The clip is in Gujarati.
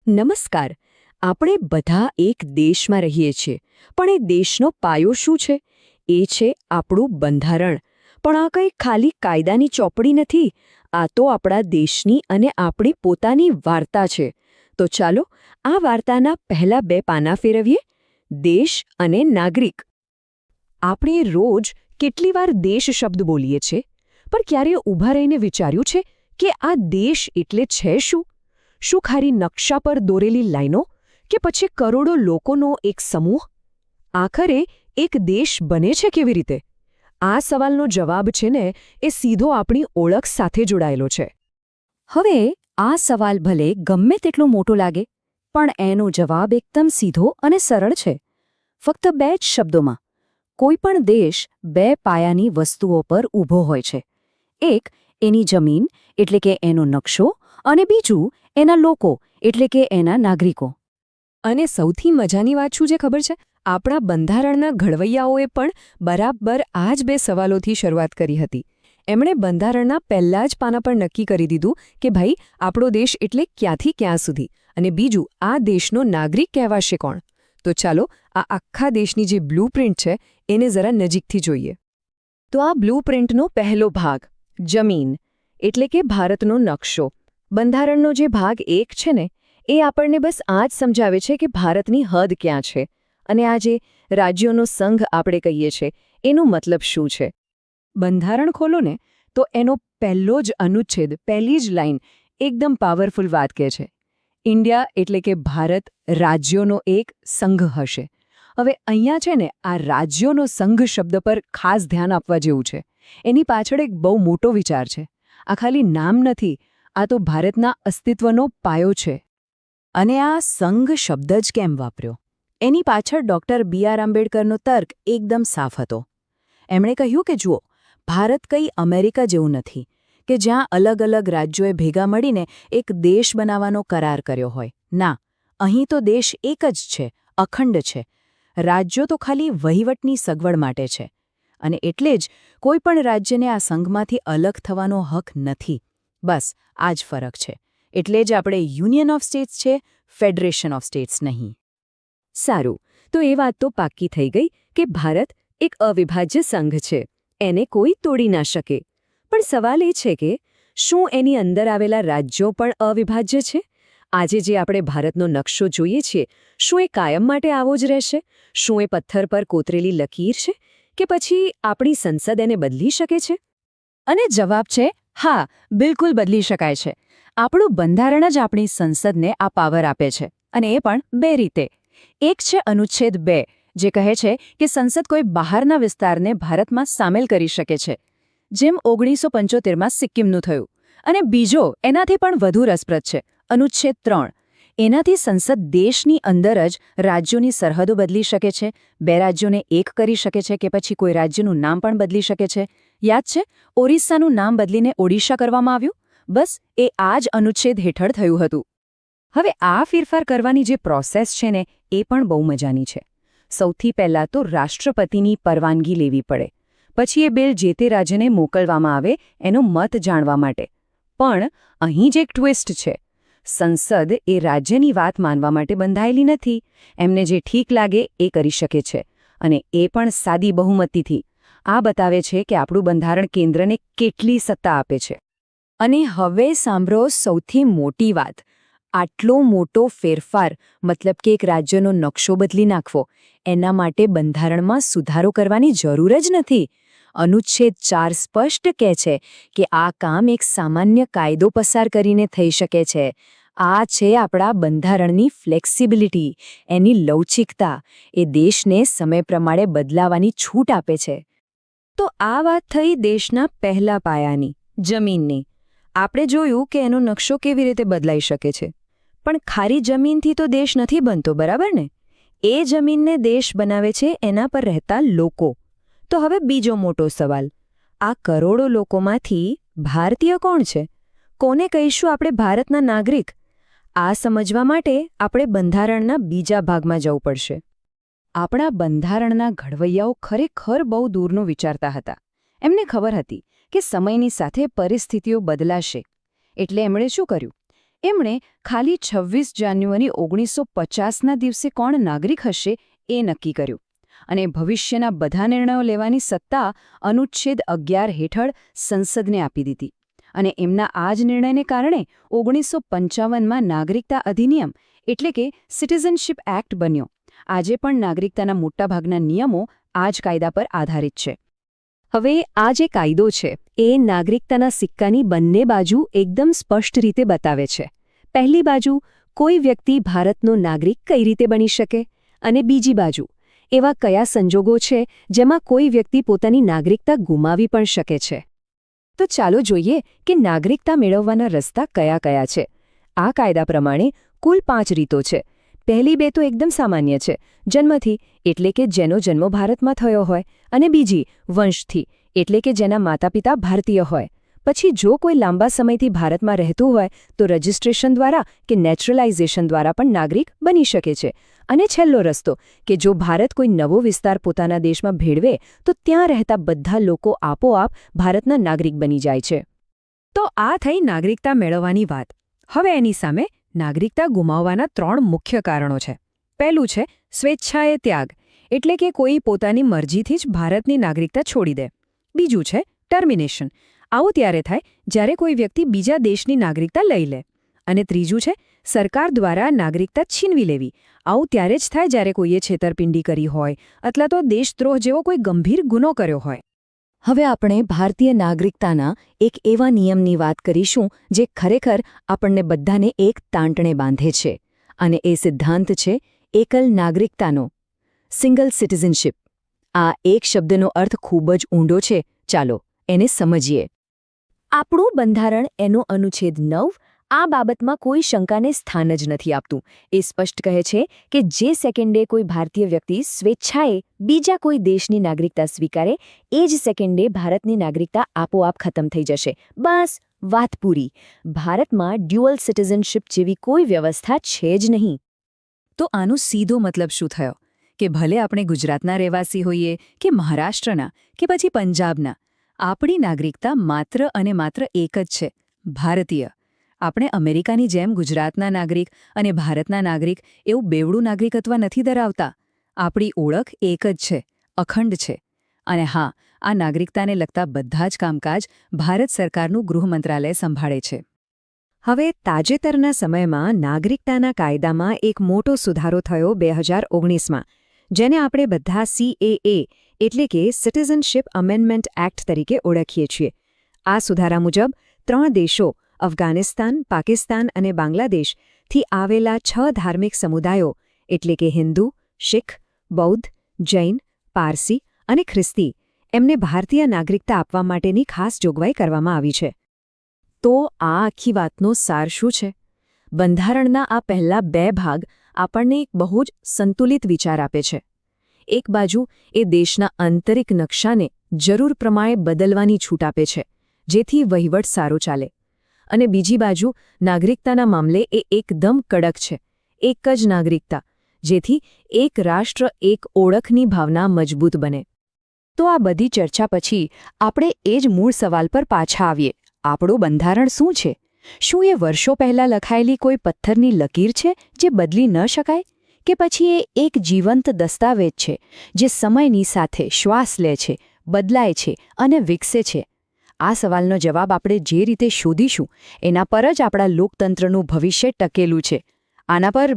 નમસ્કાર. આપણે બધા એક દેશમાં રહીએ છીએ, પણ એ દેશનો પાયો શું છે? એ છે આપણું બંધારણ. પણ આ કંઈ ખાલી કાયદાની ચોપડી નથી. આ તો આપણા દેશની અને આપણી પોતાની વાર્તા છે. તો ચાલો આ વાર્તાના પહેલા બે પાના ફેરવીએ. દેશ અને નાગરિક. આપણે રોજ કેટલી વાર દેશ શબ્દ બોલીએ છીએ, પણ ક્યારે ઊભા રહીને વિચાર્યું છે કે આ દેશ એટલે છે શું? શું ખાલી નકશા પર દોરેલી લાઈનો, કે પછી કરોડો લોકોનો એક સમૂહ? આખરે એક દેશ બને છે કેવી રીતે? આ સવાલનો જવાબ છે ને એ સીધો આપણી ઓળખ સાથે જોડાયેલો છે. હવે આ સવાલ ભલે ગમે તેટલો મોટો લાગે, પણ એનો જવાબ એકદમ સીધો અને સરળ છે. ફક્ત બે જ શબ્દોમાં. કોઈપણ દેશ બે પાયાની વસ્તુઓ પર ઊભો હોય છે. એક એની જમીન એટલે કે એનો નકશો, અને બીજું એના લોકો એટલે કે એના નાગરિકો. અને સૌથી મજાની વાત શું છે ખબર છે? આપણા બંધારણના ઘડવૈયાઓએ પણ બરાબર આ જ બે સવાલોથી શરૂઆત કરી હતી. એમણે બંધારણના પહેલા જ પાના પર નક્કી કરી દીધું કે ભાઈ, આપણો દેશ એટલે ક્યાંથી ક્યાં સુધી, અને બીજું આ દેશનો નાગરિક કહેવાશે કોણ. તો ચાલો આ આખા દેશની જે બ્લૂપ્રિન્ટ છે એને જરા નજીકથી જોઈએ. તો આ બ્લૂપ્રિન્ટનો પહેલો ભાગ, જમીન એટલે કે ભારતનો નકશો. બંધારણનો જે ભાગ 1 છે ને, એ આપણને બસ આ જ સમજાવે છે કે ભારતની હદ ક્યાં છે, અને આ જે રાજ્યોનો સંઘ આપણે કહીએ છીએ એનો મતલબ શું છે. બંધારણ ખોલો ને તો એનો પહેલો જ અનુચ્છેદ, પહેલી જ લાઈન એકદમ પાવરફુલ વાત કહે છે. ઇન્ડિયા એટલે કે ભારત રાજ્યોનો એક સંઘ હશે. હવે અહીંયા છે ને, આ રાજ્યોનો સંઘ શબ્દ પર ખાસ ધ્યાન આપવા જેવું છે. એની પાછળ એક બહુ મોટો વિચાર છે. આ ખાલી નામ નથી, આ તો ભારતના અસ્તિત્વનો પાયો છે. અને આ સંઘ શબ્દ જ કેમ વાપર્યો? એની પાછળ ડૉક્ટર B.R. આંબેડકરનો તર્ક એકદમ સાફ હતો. એમણે કહ્યું કે જુઓ, ભારત કંઈ અમેરિકા જેવું નથી કે જ્યાં અલગ અલગ રાજ્યોએ ભેગા મળીને એક દેશ બનાવવાનો કરાર કર્યો હોય. ના, અહીં તો દેશ એક જ છે, અખંડ છે. રાજ્યો તો ખાલી વહીવટની સગવડ માટે છે. અને એટલે જ કોઈ પણ રાજ્યને આ સંઘમાંથી અલગ થવાનો હક નથી. બસ આ જ ફરક છે. એટલે જ આપણે યુનિયન ઓફ સ્ટેટ્સ છે, ફેડરેશન ઓફ સ્ટેટ્સ નહીં. સારું, તો એ વાત તો પાક્કી થઈ ગઈ કે ભારત એક અવિભાજ્ય સંઘ છે. એને કોઈ તોડી ના શકે. પણ સવાલ એ છે કે શું એની અંદર આવેલા રાજ્યો પણ અવિભાજ્ય છે? આજે જે આપણે ભારતનો નકશો જોઈએ છીએ, શું એ કાયમ માટે આવો જ રહેશે? શું એ પથ્થર પર કોતરેલી લકીર છે, કે પછી આપણી સંસદ એને બદલી શકે છે? અને જવાબ છે હા, બિલકુલ બદલી શકાય છે. આપણું બંધારણ જ આપણી સંસદને આ પાવર આપે છે, અને એ પણ બે રીતે. એક છે અનુચ્છેદ 2, જે કહે છે કે સંસદ કોઈ બહારના વિસ્તારને ભારતમાં સામેલ કરી શકે છે, જેમ 1975માં સિક્કિમનું થયું. અને બીજો એનાથી પણ વધુ રસપ્રદ છે, અનુચ્છેદ 3. એનાથી સંસદ દેશની અંદર જ રાજ્યોની સરહદો બદલી શકે છે, બે રાજ્યોને એક કરી શકે છે, કે પછી કોઈ રાજ્યનું નામ પણ બદલી શકે છે. યાદ છે, ઓરિસ્સાનું નામ બદલીને ઓડિશા કરવામાં આવ્યું? બસ એ આ જ અનુચ્છેદ હેઠળ થયું હતું. હવે આ ફેરફાર કરવાની જે પ્રોસેસ છે ને, એ પણ બહુ મજાની છે. સૌથી પહેલાં તો રાષ્ટ્રપતિની પરવાનગી લેવી પડે. પછી એ બિલ જે તે રાજ્યને મોકલવામાં આવે એનો મત જાણવા માટે. પણ અહીં જ એક ટ્વિસ્ટ છે. સંસદ એ રાજ્યની વાત માનવા માટે બંધાયેલી નથી. એમને જે ઠીક લાગે એ કરી શકે છે, અને એ પણ સાદી બહુમતીથી. આ બતાવે છે કે આપણું બંધારણ કેન્દ્રને કેટલી સત્તા આપે છે. અને હવે સાંભળો સૌથી મોટી વાત. આટલો મોટો ફેરફાર, મતલબ કે એક રાજ્યનો નકશો બદલી નાખવો, એના માટે બંધારણમાં સુધારો કરવાની જરૂર જ નથી. અનુચ્છેદ 4 સ્પષ્ટ કહે છે કે આ કામ એક સામાન્ય કાયદો પસાર કરીને થઈ શકે છે. આ છે આપણા બંધારણની ફ્લેક્સિબિલિટી, એની લવચિકતા. એ દેશને સમય પ્રમાણે બદલાવાની છૂટ આપે છે. તો આ વાત થઈ દેશના પહેલા પાયાની, જમીનની. આપણે જોયું કે એનો નકશો કેવી રીતે બદલાઈ શકે છે. પણ ખારી જમીનથી તો દેશ નથી બનતો, બરાબર ને? એ જમીનને દેશ બનાવે છે એના પર રહેતા લોકો. તો હવે બીજો મોટો સવાલ. આ કરોડો લોકોમાંથી ભારતીય કોણ છે? કોને કહીશું આપણે ભારતના નાગરિક? આ સમજવા માટે આપણે બંધારણના બીજા ભાગમાં જવું પડશે. આપણા બંધારણના ઘડવૈયાઓ ખરેખર બહુ દૂરનું વિચારતા હતા. એમને ખબર હતી કે સમયની સાથે પરિસ્થિતિઓ બદલાશે. એટલે એમણે શું કર્યું? એમણે ખાલી 26 જાન્યુઆરી 1950ના દિવસે કોણ નાગરિક હશે એ નક્કી કર્યું અને ભવિષ્યના બધા નિર્ણયો લેવાની સત્તા અનુચ્છેદ 11 હેઠળ સંસદને આપી દીધી અને એમના આ જ નિર્ણયને કારણે 1955માં નાગરિકતા અધિનિયમ એટલે કે સિટીઝનશીપ એક્ટ બન્યો. આજે પણ નાગરિકતાના મોટાભાગના નિયમો આ જ કાયદા પર આધારિત છે. હવે આ જે કાયદો છે એ નાગરિકતાના સિક્કાની બંને બાજુ એકદમ સ્પષ્ટ રીતે બતાવે છે. પહેલી બાજુ કોઈ વ્યક્તિ ભારતનો નાગરિક કઈ રીતે બની શકે અને બીજી બાજુ એવા કયા સંજોગો છે જેમાં કોઈ વ્યક્તિ પોતાની નાગરિકતા ગુમાવી પણ શકે છે. તો ચાલો જોઈએ કે નાગરિકતા મેળવવાના રસ્તા કયા કયા છે. આ કાયદા પ્રમાણે કુલ 5 રીતો છે. પહેલી 2 તો એકદમ સામાન્ય છે, જન્મથી એટલે કે જેનો જન્મ ભારતમાં થયો હોય, અને બીજી વંશથી એટલે કે જેના માતાપિતા ભારતીય હોય. પછી જો કોઈ લાંબા સમયથી ભારતમાં રહેતું હોય તો રજિસ્ટ્રેશન દ્વારા કે નેચરલાઇઝેશન દ્વારા પણ નાગરિક બની શકે છે. અને છેલ્લો રસ્તો કે જો ભારત કોઈ નવો વિસ્તાર પોતાના દેશમાં ભેળવે તો ત્યાં રહેતા બધા લોકો આપોઆપ ભારતના નાગરિક બની જાય છે. તો આ થઈ નાગરિકતા મેળવવાની વાત. હવે એની સામે નાગરિકતા ગુમાવવાના 3 મુખ્ય કારણો છે. પહેલું છે સ્વેચ્છાએ ત્યાગ, એટલે કે કોઈ પોતાની મરજીથી જ ભારતની નાગરિકતા છોડી દે. બીજું છે ટર્મિનેશન. આવું ત્યારે થાય જ્યારે કોઈ વ્યક્તિ બીજા દેશની નાગરિકતા લઈ લે. અને ત્રીજું છે સરકાર દ્વારા નાગરિકતા છીનવી લેવી. આવું ત્યારે જ થાય જ્યારે કોઈએ છેતરપિંડી કરી હોય અથવા તો દેશદ્રોહ જેવો કોઈ ગંભીર ગુનો કર્યો હોય. હવે આપણે ભારતીય નાગરિકતાના એક એવા નિયમની વાત કરીશું જે ખરેખર આપણને બધાને એક તાંટણે બાંધે છે. અને એ સિદ્ધાંત છે એકલ નાગરિકતાનો, સિંગલ સિટીઝનશીપ. આ એક શબ્દનો અર્થ ખૂબ જ ઊંડો છે. ચાલો એને સમજીએ. આપણું બંધારણ એનો અનુચ્છેદ 9 આ બાબતમાં કોઈ શંકાને સ્થાન જ નથી આપતું. એ સ્પષ્ટ કહે છે કે જે સેકન્ડે કોઈ ભારતીય વ્યક્તિ સ્વેચ્છાએ બીજા કોઈ દેશની નાગરિકતા સ્વીકારે એ જ સેકન્ડે ભારતની નાગરિકતા આપોઆપ ખતમ થઈ જશે. બસ વાત પૂરી. ભારતમાં ડ્યુઅલ સિટીઝનશીપ જેવી કોઈ વ્યવસ્થા છે જ નહીં. તો આનો સીધો મતલબ શું થયો કે ભલે આપણે ગુજરાતના રહેવાસી હોઈએ કે મહારાષ્ટ્રના કે પછી પંજાબના, આપણી નાગરિકતા માત્ર અને માત્ર એક જ છે, ભારતીય. આપણે અમેરિકાની જેમ ગુજરાતના નાગરિક અને ભારતના નાગરિક એવું બેવડું નાગરિકત્વ નથી ધરાવતા. આપણી ઓળખ એક જ છે, અખંડ છે. અને હા, આ નાગરિકતાને લગતા બધા જ કામકાજ ભારત સરકારનું ગૃહ મંત્રાલય સંભાળે છે. હવે તાજેતરના સમયમાં નાગરિકતાના કાયદામાં એક મોટો સુધારો થયો 2019માં, જેને આપણે બધા CAA એટલે કે સિટીઝનશીપ અમેન્ડમેન્ટ એક્ટ તરીકે ઓળખીએ છીએ. આ સુધારા મુજબ 3 દેશો અફઘાનિસ્તાન, પાકિસ્તાન અને બાંગ્લાદેશથી આવેલા 6 ધાર્મિક સમુદાયો એટલે કે હિન્દુ, શીખ, બૌદ્ધ, જૈન, પારસી અને ખ્રિસ્તી એમને ભારતીય નાગરિકતા આપવા માટેની ખાસ જોગવાઈ કરવામાં આવી છે. તો આ આખી વાતનો સાર શું છે? બંધારણના આ પહેલા 2 ભાગ આપણને એક બહુ જ સંતુલિત વિચાર આપે છે. એક બાજુ એ દેશના આંતરિક નકશાને જરૂર પ્રમાણે બદલવાની છૂટ આપે છે, જેથી વહીવટ સારો ચાલે. અને બીજી બાજુ નાગરિકતાના મામલે એ એકદમ કડક છે. એક જ નાગરિકતા, જેથી એક રાષ્ટ્ર એક ઓળખની ભાવના મજબૂત બને. તો આ બધી ચર્ચા પછી આપણે એ જ મૂળ સવાલ પર પાછા આવીએ. આપણું બંધારણ શું છે? શું એ વર્ષો પહેલાં લખાયેલી કોઈ પથ્થરની લકીર છે જે બદલી ન શકાય? કે પછી એ એક જીવંત દસ્તાવેજ છે જે સમયની સાથે શ્વાસ લે છે, બદલાય છે અને વિકસે છે? આ સવાલનો જવાબ આપણે જે રીતે શોધીશું એના પર જ આપણા લોકતંત્રનું ભવિષ્ય ટકેલું છે. આના પર